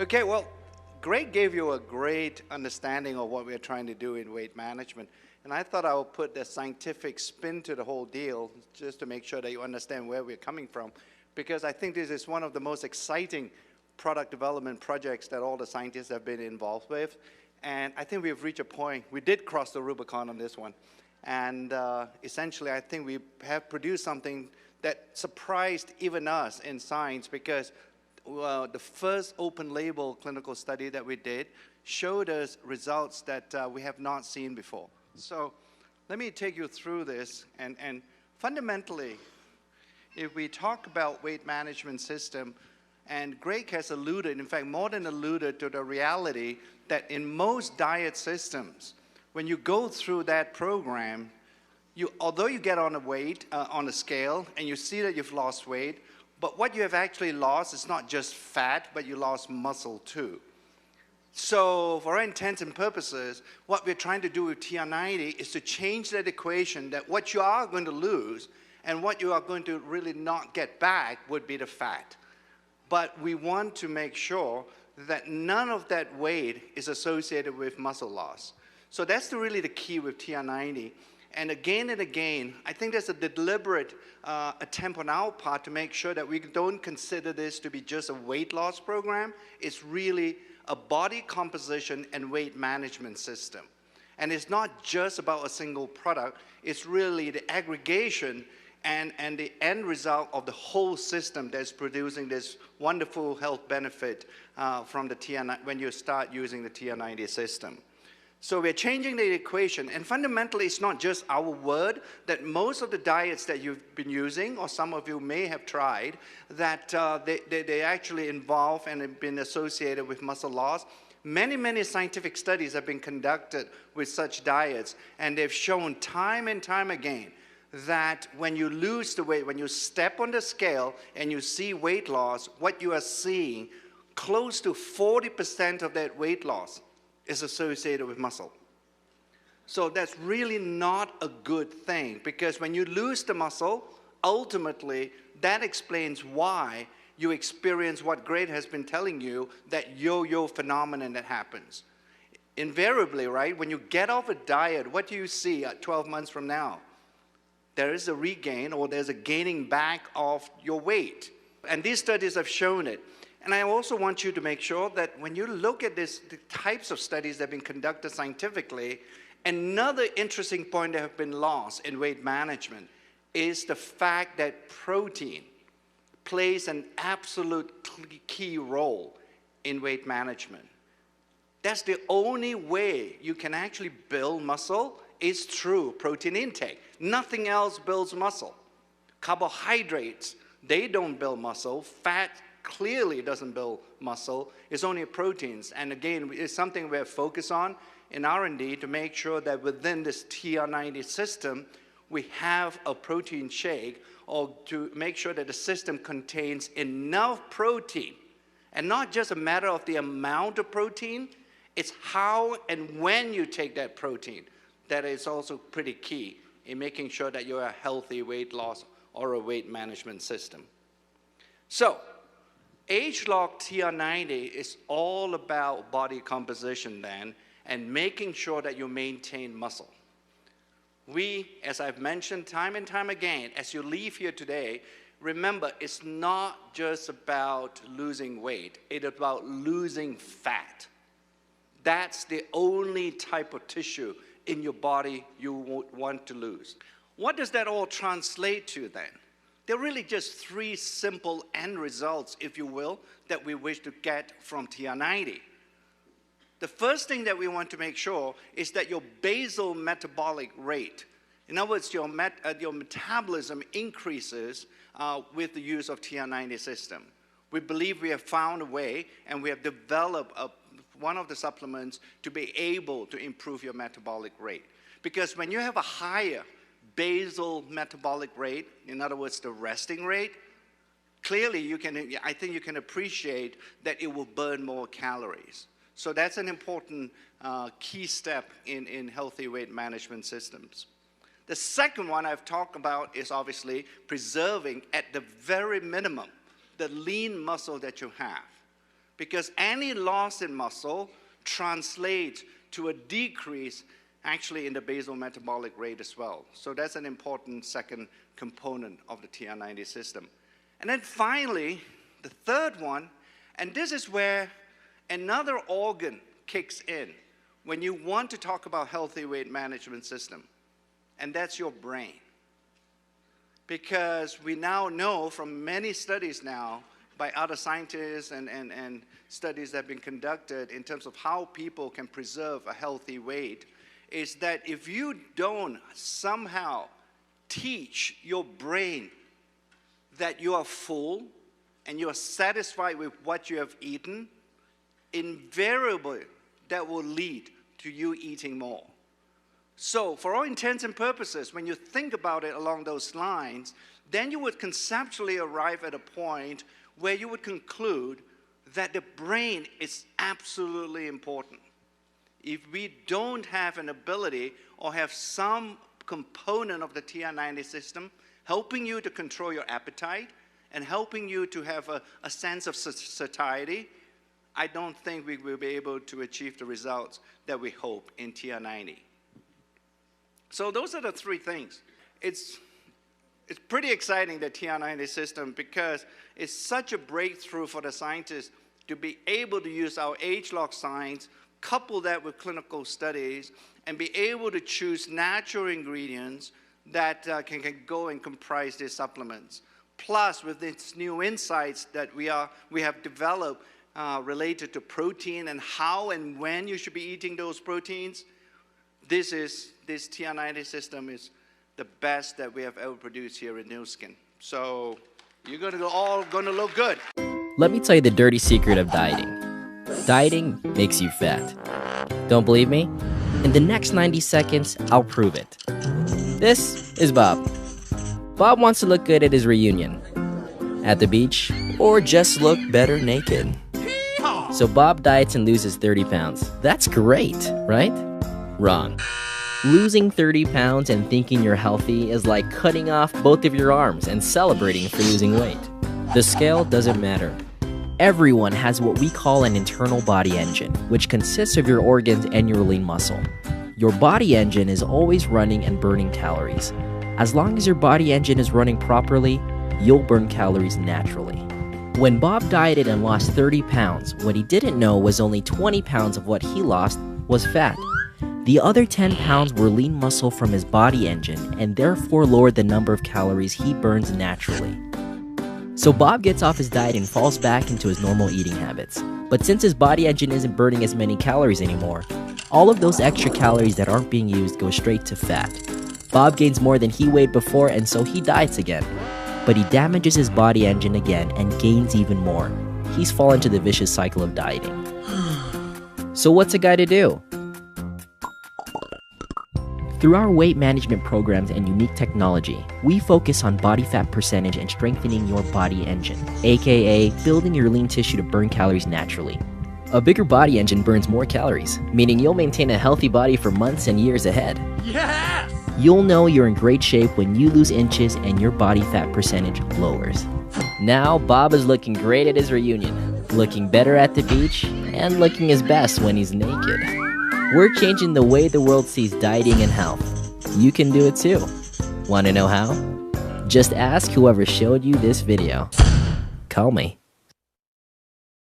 Okay, well, Greg gave you a great understanding of what we're trying to do in weight management. And I thought I would put the scientific spin to the whole deal just to make sure that you understand where we're coming from. Because I think this is one of the most exciting product development projects that all the scientists have been involved with. And I think we've reached a point, we did cross the Rubicon on this one. And essentially, I think we have produced something that surprised even us in science, because the first open label clinical study that we did showed us results that we have not seen before. So let me take you through this. And fundamentally, if we talk about weight management system, and Greg has alluded, in fact, more than alluded to the reality that in most diet systems, when you go through that program, although you get on a scale and you see that you've lost weight, but what you have actually lost is not just fat, but you lost muscle too. So for all intents and purposes, what we're trying to do with TR90 is to change that equation, that what you are going to lose and what you are going to really not get back would be the fat. But we want to make sure that none of that weight is associated with muscle loss. So that's really the key with TR90. And again, I think there's a deliberate attempt on our part to make sure that we don't consider this to be just a weight loss program. It's really a body composition and weight management system. And it's not just about a single product. It's really the aggregation and the end result of the whole system that's producing this wonderful health benefit from the TR90 when you start using the TR90 system. So we're changing the equation, and fundamentally it's not just our word, that most of the diets that you've been using, or some of you may have tried, that they actually involve and have been associated with muscle loss. Many scientific studies have been conducted with such diets, and they've shown time and time again that when you lose the weight, when you step on the scale and you see weight loss, what you are seeing, close to 40% of that weight loss is associated with muscle. So that's really not a good thing, because when you lose the muscle, ultimately that explains why you experience what Greg has been telling you, that yo-yo phenomenon that happens. Invariably, right, when you get off a diet, what do you see at 12 months from now? There is a regain, or there's a gaining back of your weight. And these studies have shown it. And I also want you to make sure that when you look at the types of studies that have been conducted scientifically, another interesting point that have been lost in weight management is the fact that protein plays an absolute key role in weight management. That's the only way you can actually build muscle is through protein intake. Nothing else builds muscle. Carbohydrates, they don't build muscle. Fat clearly doesn't build muscle. It's only proteins. And again, it's something we're focused on in R&D to make sure that within this TR90 system, we have a protein shake, or to make sure that the system contains enough protein. And not just a matter of the amount of protein, it's how and when you take that protein that is also pretty key in making sure that you're a healthy weight loss or a weight management system. So, age-locked TR90 is all about body composition then, and making sure that you maintain muscle. We, as I've mentioned time and time again, as you leave here today, remember, it's not just about losing weight, it's about losing fat. That's the only type of tissue in your body you would want to lose. What does that all translate to then? There are really just three simple end results, if you will, that we wish to get from TR90. The first thing that we want to make sure is that your basal metabolic rate, in other words, your metabolism increases with the use of TR90 system. We believe we have found a way, and we have developed one of the supplements to be able to improve your metabolic rate. Because when you have a higher basal metabolic rate, in other words, the resting rate, clearly I think you can appreciate that it will burn more calories. So that's an important key step in healthy weight management systems. The second one I've talked about is obviously preserving at the very minimum the lean muscle that you have. because any loss in muscle translates to a decrease actually in the basal metabolic rate as well. So that's an important second component of the TR90 system. And then finally, the third one, and this is where another organ kicks in when you want to talk about healthy weight management system, and that's your brain. Because we now know from many studies now by other scientists and studies that have been conducted in terms of how people can preserve a healthy weight, is that if you don't somehow teach your brain that you are full and you are satisfied with what you have eaten, invariably that will lead to you eating more. So for all intents and purposes, when you think about it along those lines, then you would conceptually arrive at a point where you would conclude that the brain is absolutely important. If we don't have an ability or have some component of the TR90 system helping you to control your appetite and helping you to have a sense of satiety, I don't think we will be able to achieve the results that we hope in TR90. So those are the three things. It's pretty exciting, the TR90 system, because it's such a breakthrough for the scientists to be able to use our age-log science, couple that with clinical studies, and be able to choose natural ingredients that can go and comprise these supplements. Plus, with these new insights that we have developed related to protein and how and when you should be eating those proteins, this TR90 system is the best that we have ever produced here in Nu Skin. So you're all going to look good. Let me tell you the dirty secret of dieting. Dieting makes you fat. Don't believe me? In the next 90 seconds, I'll prove it. This is Bob. Bob wants to look good at his reunion, at the beach, or just look better naked. So Bob diets and loses 30 pounds. That's great, right? Wrong. Losing 30 pounds and thinking you're healthy is like cutting off both of your arms and celebrating for losing weight. The scale doesn't matter. Everyone has what we call an internal body engine, which consists of your organs and your lean muscle. Your body engine is always running and burning calories. As long as your body engine is running properly, you'll burn calories naturally. When Bob dieted and lost 30 pounds, what he didn't know was only 20 pounds of what he lost was fat. The other 10 pounds were lean muscle from his body engine and therefore lowered the number of calories he burns naturally. So Bob gets off his diet and falls back into his normal eating habits. But since his body engine isn't burning as many calories anymore, all of those extra calories that aren't being used go straight to fat. Bob gains more than he weighed before, and so he diets again. But he damages his body engine again and gains even more. He's fallen into the vicious cycle of dieting. So what's a guy to do? Through our weight management programs and unique technology, we focus on body fat percentage and strengthening your body engine, aka building your lean tissue to burn calories naturally. A bigger body engine burns more calories, meaning you'll maintain a healthy body for months and years ahead. Yes! You'll know you're in great shape when you lose inches and your body fat percentage lowers. Now, Bob is looking great at his reunion, looking better at the beach, and looking his best when he's naked. We're changing the way the world sees dieting and health. You can do it too. Want to know how? Just ask whoever showed you this video. Call me.